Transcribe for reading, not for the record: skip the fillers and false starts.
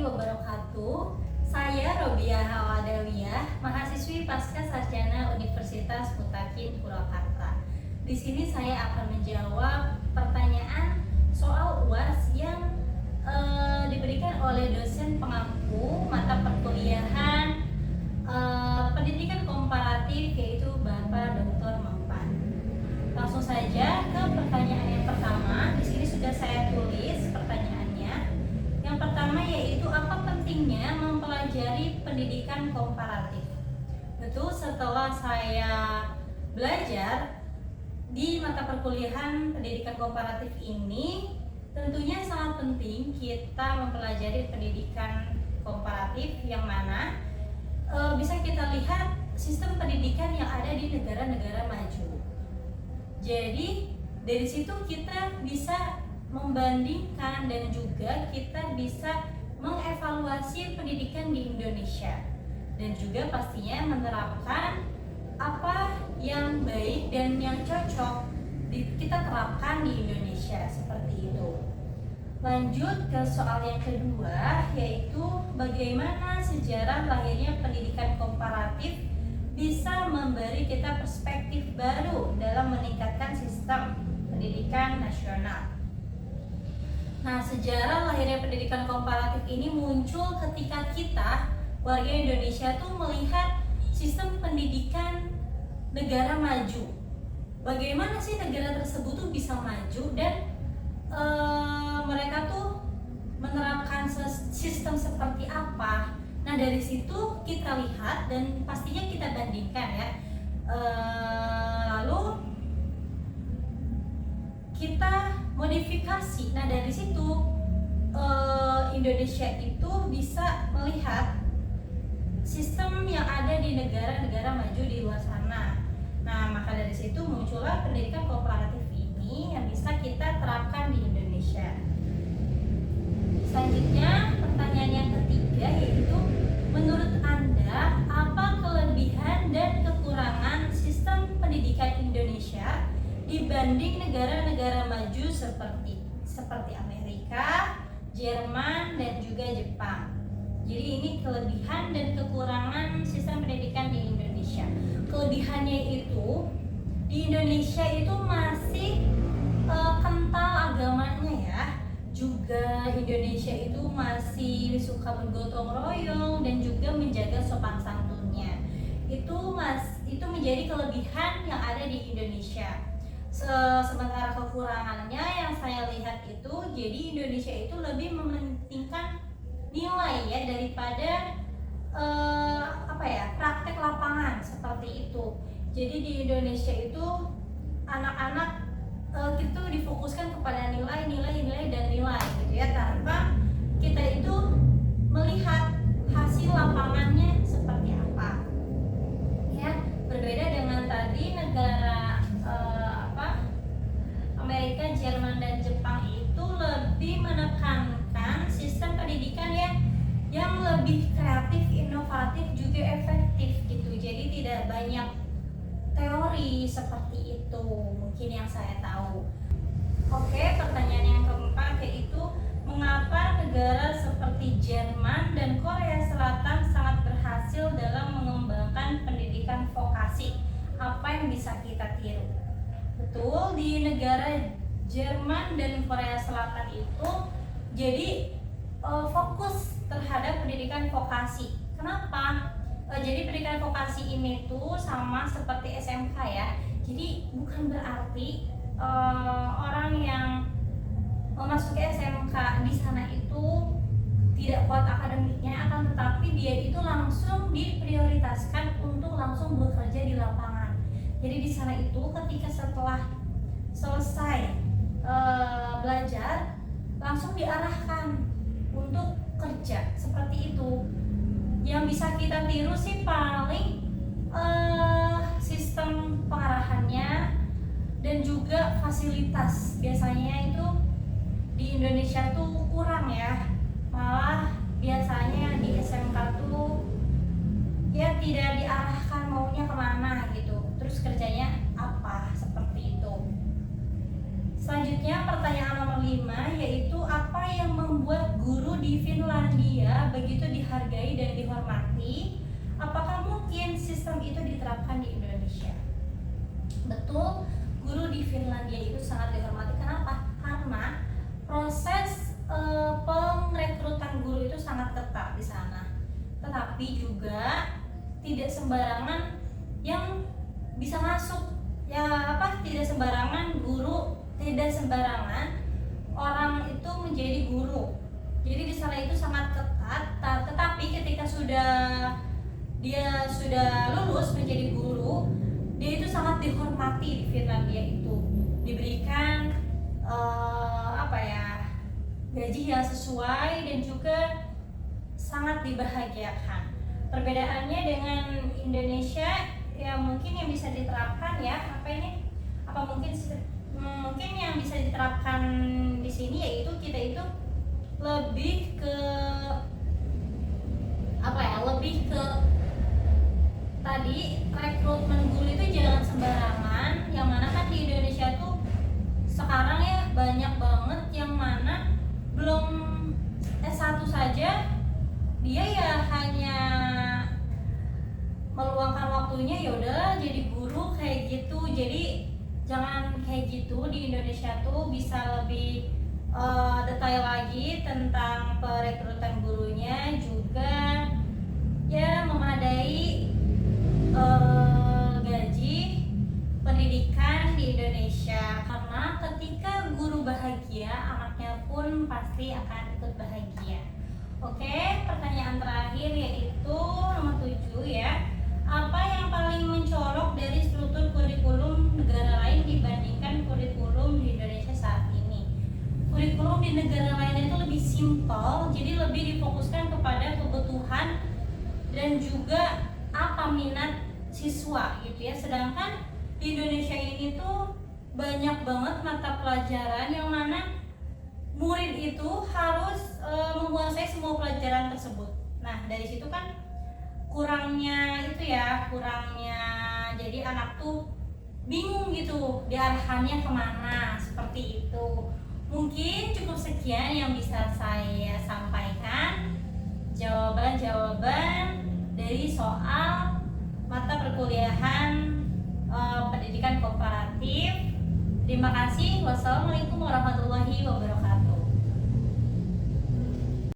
warahmatullahi wabarakatuh. Saya Robiah Hawadawiyah, mahasiswi Pasca Sarjana Universitas Mutakin Purwakarta. Di sini saya akan menjawab pertanyaan soal UAS yang diberikan oleh dosen pengampu mata perkuliahan pendidikan komparatif, yaitu Bapak Dr. Mempan. Langsung saja ke pertanyaan yang pertama. Di sini sudah saya tulis pertanyaannya. Yang pertama yaitu apa pentingnya mempelajari pendidikan komparatif. Betul, setelah saya belajar di mata perkuliahan pendidikan komparatif ini, tentunya sangat penting kita mempelajari pendidikan komparatif yang mana bisa kita lihat sistem pendidikan yang ada di negara-negara maju. Jadi dari situ kita bisa membandingkan dan juga kita bisa mengevaluasi pendidikan di Indonesia dan juga pastinya menerapkan apa yang baik dan yang cocok kita terapkan di Indonesia, seperti itu. Lanjut ke soal yang kedua, yaitu bagaimana sejarah lahirnya pendidikan komparatif bisa memberi kita perspektif baru dalam meningkatkan sistem pendidikan nasional. Nah, sejarah lahirnya pendidikan komparatif ini muncul ketika kita, warga Indonesia tuh melihat sistem pendidikan negara maju. Bagaimana sih negara tersebut tuh bisa maju dan mereka tuh menerapkan sistem seperti apa. Nah, dari situ kita lihat dan pastinya kita bandingkan ya. Lalu kita modifikasi. Nah, dari situ Indonesia itu bisa melihat sistem yang ada di negara-negara maju di luar sana. Nah, maka dari situ muncullah pendidikan komparatif ini yang bisa kita terapkan di Indonesia. Selanjutnya, pertanyaan yang ketiga yaitu menurut Anda apa kelebihan dan kekurangan sistem pendidikan Indonesia dibanding negara-negara maju seperti Amerika, Jerman, dan juga Jepang. Jadi ini kelebihan dan kekurangan sistem pendidikan di Indonesia. Kelebihannya itu di Indonesia itu masih kental agamanya ya. Juga Indonesia itu masih suka bergotong royong dan juga menjaga sopan santunnya. Itu menjadi kelebihan yang ada di Indonesia. Sementara kekurangannya yang saya lihat itu, jadi Indonesia itu lebih mementingkan nilai ya daripada praktek lapangan seperti itu. Jadi di Indonesia itu anak-anak itu difokuskan kepada nilai dan nilai gitu ya, tanpa kita itu melihat hasil lapangannya seperti apa. Ya, berbeda dengan tadi negara Amerika, Jerman, dan Jepang itu lebih menekankan sistem pendidikan yang lebih kreatif, inovatif, juga efektif gitu. Jadi tidak banyak teori seperti itu, mungkin yang saya tahu. Oke, pertanyaan yang keempat yaitu mengapa negara seperti Jerman dan Korea Selatan sangat berhasil dalam mengembangkan pendidikan vokasi? Apa yang bisa kita tiru? Betul, di negara Jerman dan Korea Selatan itu jadi fokus terhadap pendidikan vokasi. Kenapa? Jadi pendidikan vokasi ini tuh sama seperti SMK ya. Jadi bukan berarti orang yang memasuki SMK di sana itu tidak kuat akademiknya, akan tetapi dia itu langsung diprioritaskan untuk langsung bekerja di lapangan. Jadi di sana itu ketika setelah selesai belajar langsung diarahkan untuk kerja seperti itu. Yang bisa kita tiru sih paling sistem pengarahannya dan juga fasilitas. Biasanya itu di Indonesia tuh kurang ya, malah biasanya di SMK tuh ya tidak diarahkan maunya kemana gitu, terus kerjanya apa, seperti itu. Selanjutnya pertanyaan nomor 5 yaitu apa yang membuat guru di Finlandia begitu dihargai dan dihormati, apakah mungkin sistem itu diterapkan di Indonesia? Betul, guru di Finlandia itu sangat dihormati. Kenapa? Karena proses pengrekrutan guru itu sangat ketat di sana. Tetapi juga tidak sembarangan yang bisa masuk. Tidak sembarangan guru, tidak sembarangan orang itu menjadi guru. Jadi di sana itu sangat ketat. Tetapi ketika dia sudah lulus menjadi guru, dia itu sangat dihormati di Finlandia itu, diberikan gaji yang sesuai dan juga sangat dibahagiakan. Perbedaannya dengan Indonesia ya mungkin yang bisa diterapkan mungkin yang bisa diterapkan di sini yaitu kita itu lebih ke tadi rekrutmen guru itu jangan sembarangan, yang mana kan di Indonesia tuh sekarang ya banyak banget yang mana belum S1 saja dia ya hanya meluangkan waktunya ya udahlah jadi guru kayak gitu. Jadi jangan kayak gitu. Di Indonesia tuh bisa lebih detail lagi tentang perekrutan gurunya, juga ya memadai gaji pendidikan di Indonesia, karena ketika guru bahagia anaknya pun pasti akan ikut bahagia. Oke, pertanyaan terakhir yaitu nomor 7 ya. Apa yang paling mencolok dari struktur kurikulum negara lain dibandingkan kurikulum di Indonesia saat ini? Kurikulum di negara lain itu lebih simpel, jadi lebih difokuskan kepada kebutuhan dan juga apa minat siswa gitu ya. Sedangkan di Indonesia ini tuh banyak banget mata pelajaran yang mana murid itu harus menguasai semua pelajaran tersebut. Nah, dari situ kan kurangnya jadi anak tuh bingung gitu diarahannya kemana, seperti itu. Mungkin cukup sekian yang bisa saya sampaikan, jawaban-jawaban dari soal mata perkuliahan pendidikan komparatif. Terima kasih. Wassalamualaikum warahmatullahi wabarakatuh.